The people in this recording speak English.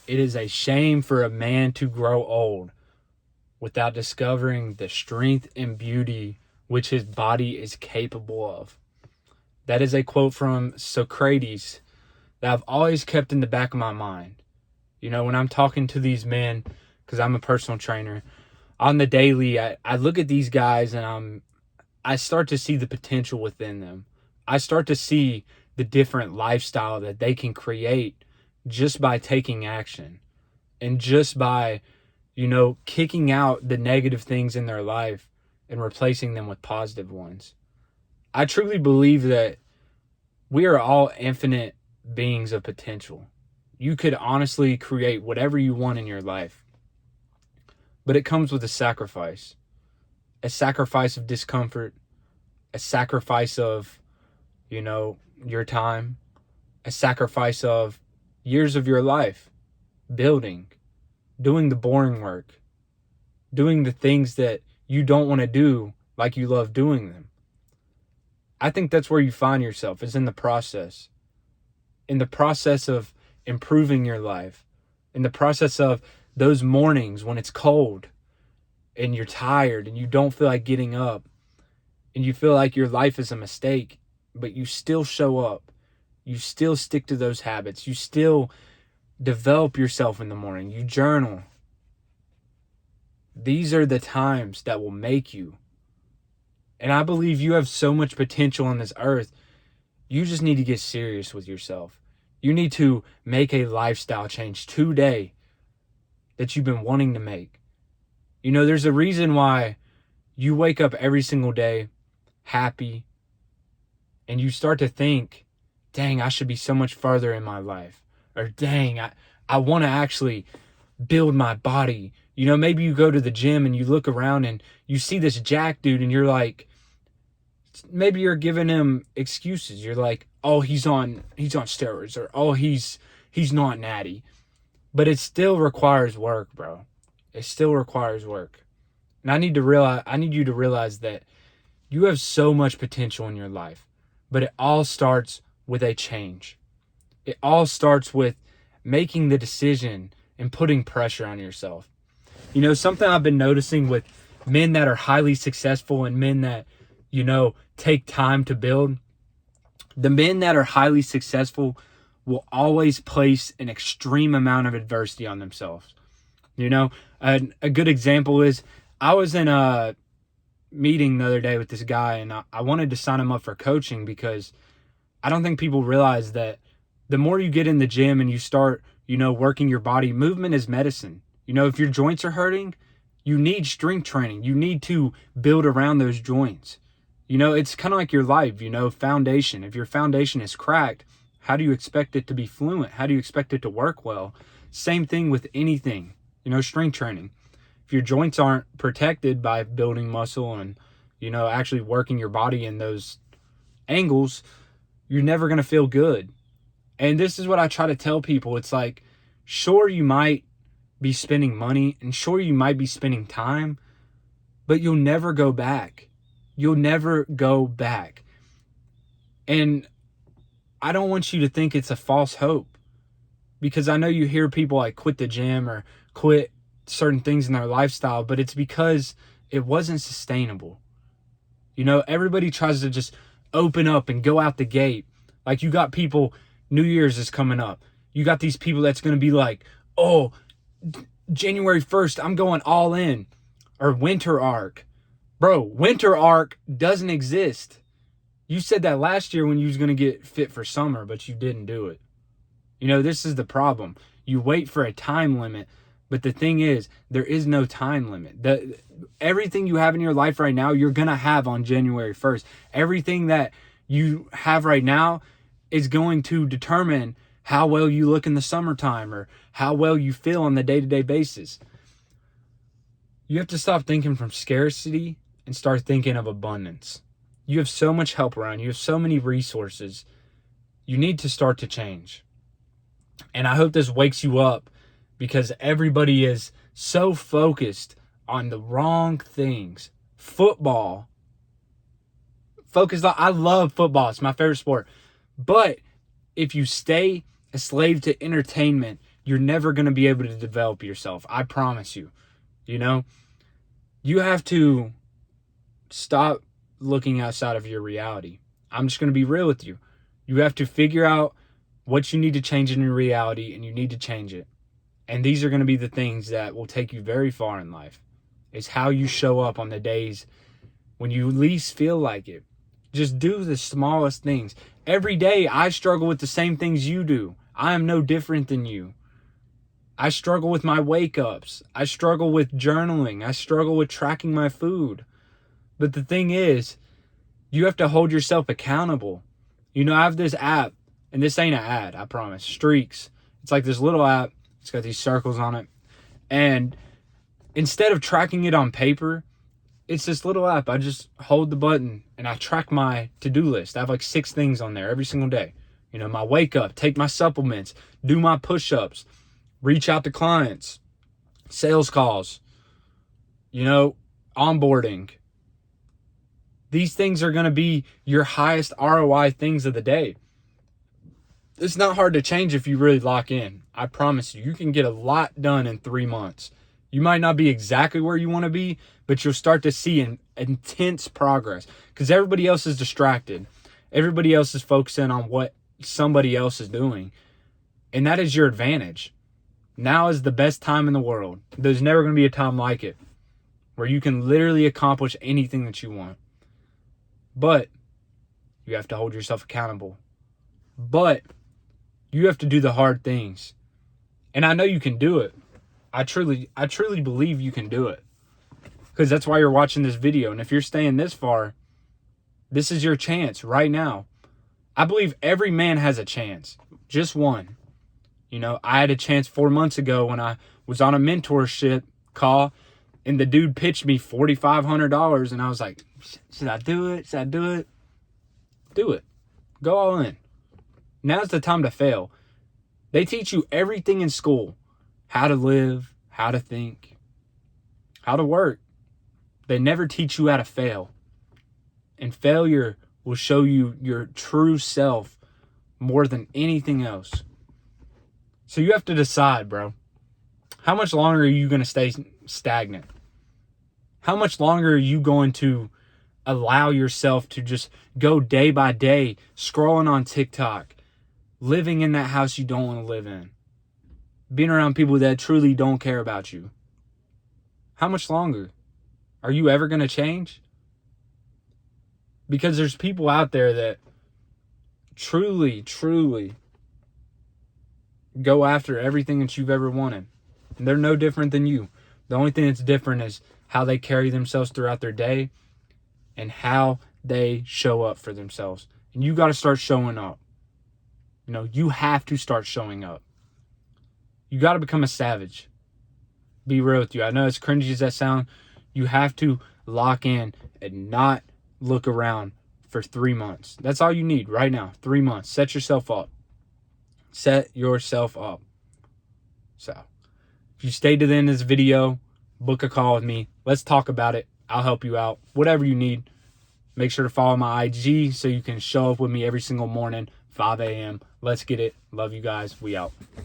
It is a shame for a man to grow old without discovering the strength and beauty which his body is capable of. That is a quote from Socrates that I've always kept in the back of my mind. You know, when I'm talking to these men, because I'm a personal trainer, on the daily, I look at these guys and I start to see the potential within them. I start to see the different lifestyle that they can create just by taking action and just by, kicking out the negative things in their life and replacing them with positive ones. I truly believe that we are all infinite beings of potential. You could honestly create whatever you want in your life, but it comes with a sacrifice of discomfort, a sacrifice of, your time, a sacrifice of years of your life building, doing the boring work, doing the things that you don't want to do like you love doing them. I think that's where you find yourself, is in the process. In the process of improving your life, in the process of those mornings when it's cold and you're tired and you don't feel like getting up and you feel like your life is a mistake, but you still show up. You still stick to those habits. You still develop yourself in the morning. You journal. These are the times that will make you. And I believe you have so much potential on this earth. You just need to get serious with yourself. You need to make a lifestyle change today that you've been wanting to make. There's a reason why you wake up every single day happy and you start to think, dang, I should be so much farther in my life. Or dang, I want to actually build my body. Maybe you go to the gym and you look around and you see this jack dude and you're like, maybe you're giving him excuses. You're like, oh, he's on steroids, or oh, he's not natty. But it still requires work, bro. It still requires work. And I need you to realize that you have so much potential in your life, but it all starts with a change. It all starts with making the decision and putting pressure on yourself. Something I've been noticing with men that are highly successful and men that, take time to build, the men that are highly successful will always place an extreme amount of adversity on themselves. A good example is I was in a meeting the other day with this guy and I wanted to sign him up for coaching because I don't think people realize that the more you get in the gym and you start, working your body, movement is medicine. If your joints are hurting, you need strength training. You need to build around those joints. It's kind of like your life, foundation. If your foundation is cracked, how do you expect it to be fluent? How do you expect it to work well? Same thing with anything, strength training. If your joints aren't protected by building muscle and, actually working your body in those angles, you're never going to feel good. And this is what I try to tell people. It's like, sure, you might be spending money and sure, you might be spending time, but you'll never go back. You'll never go back. And I don't want you to think it's a false hope, because I know you hear people like quit the gym or quit certain things in their lifestyle, but it's because it wasn't sustainable. Everybody tries to just open up and go out the gate. Like, you got people, New Year's is coming up. You got these people that's going to be like, oh, January 1st, I'm going all in. Or winter arc. Bro, winter arc doesn't exist. You said that last year when you was going to get fit for summer, but you didn't do it. This is the problem. You wait for a time limit, but the thing is, there is no time limit. Everything you have in your life right now, you're going to have on January 1st. Everything that you have right now is going to determine how well you look in the summertime or how well you feel on the day-to-day basis. You have to stop thinking from scarcity and start thinking of abundance. You have so much help around you. You have so many resources. You need to start to change. And I hope this wakes you up, because everybody is so focused on the wrong things. Football. I love football. It's my favorite sport. But if you stay a slave to entertainment, you're never going to be able to develop yourself. I promise you. You know, you have to stop looking outside of your reality. I'm just going to be real with you. You have to figure out what you need to change in your reality, and you need to change it. And these are going to be the things that will take you very far in life. It's how you show up on the days when you least feel like it. Just do the smallest things. Every day I struggle with the same things you do. I am no different than you. I struggle with my wake-ups. I struggle with journaling. I struggle with tracking my food. But the thing is, you have to hold yourself accountable. You know, I have this app, and this ain't an ad, I promise. Streaks. It's like this little app. It's got these circles on it. And instead of tracking it on paper, it's this little app. I just hold the button and I track my to-do list. I have like 6 things on there every single day. You know, my wake up, take my supplements, do my push-ups, reach out to clients, sales calls, you know, onboarding. These things are going to be your highest ROI things of the day. It's not hard to change if you really lock in. I promise you, you can get a lot done in 3 months. You might not be exactly where you want to be, but you'll start to see an intense progress because everybody else is distracted. Everybody else is focusing on what somebody else is doing. And that is your advantage. Now is the best time in the world. There's never going to be a time like it where you can literally accomplish anything that you want. But you have to hold yourself accountable. But you have to do the hard things. And I know you can do it. I truly believe you can do it. Because that's why you're watching this video. And if you're staying this far, this is your chance right now. I believe every man has a chance. Just one. You know, I had a chance 4 months ago when I was on a mentorship call and the dude pitched me $4,500 and I was like, should I do it? Should I do it? Do it. Go all in. Now's the time to fail. They teach you everything in school. How to live, how to think, how to work. They never teach you how to fail. And failure will show you your true self more than anything else. So you have to decide, bro. How much longer are you going to stay stagnant? How much longer are you going to allow yourself to just go day by day, scrolling on TikTok, living in that house you don't want to live in, being around people that truly don't care about you? How much longer? Are you ever going to change? Because there's people out there that truly go after everything that you've ever wanted. And they're no different than you. The only thing that's different is how they carry themselves throughout their day and how they show up for themselves. And you got to start showing up. You know, you have to start showing up. You got to become a savage. Be real with you. I know as cringy as that sounds, you have to lock in and not look around for 3 months. That's all you need right now. 3 months. Set yourself up. Set yourself up. So, if you stayed to the end of this video, book a call with me. Let's talk about it. I'll help you out. Whatever you need. Make sure to follow my IG so you can show up with me every single morning, 5 a.m. Let's get it. Love you guys. We out.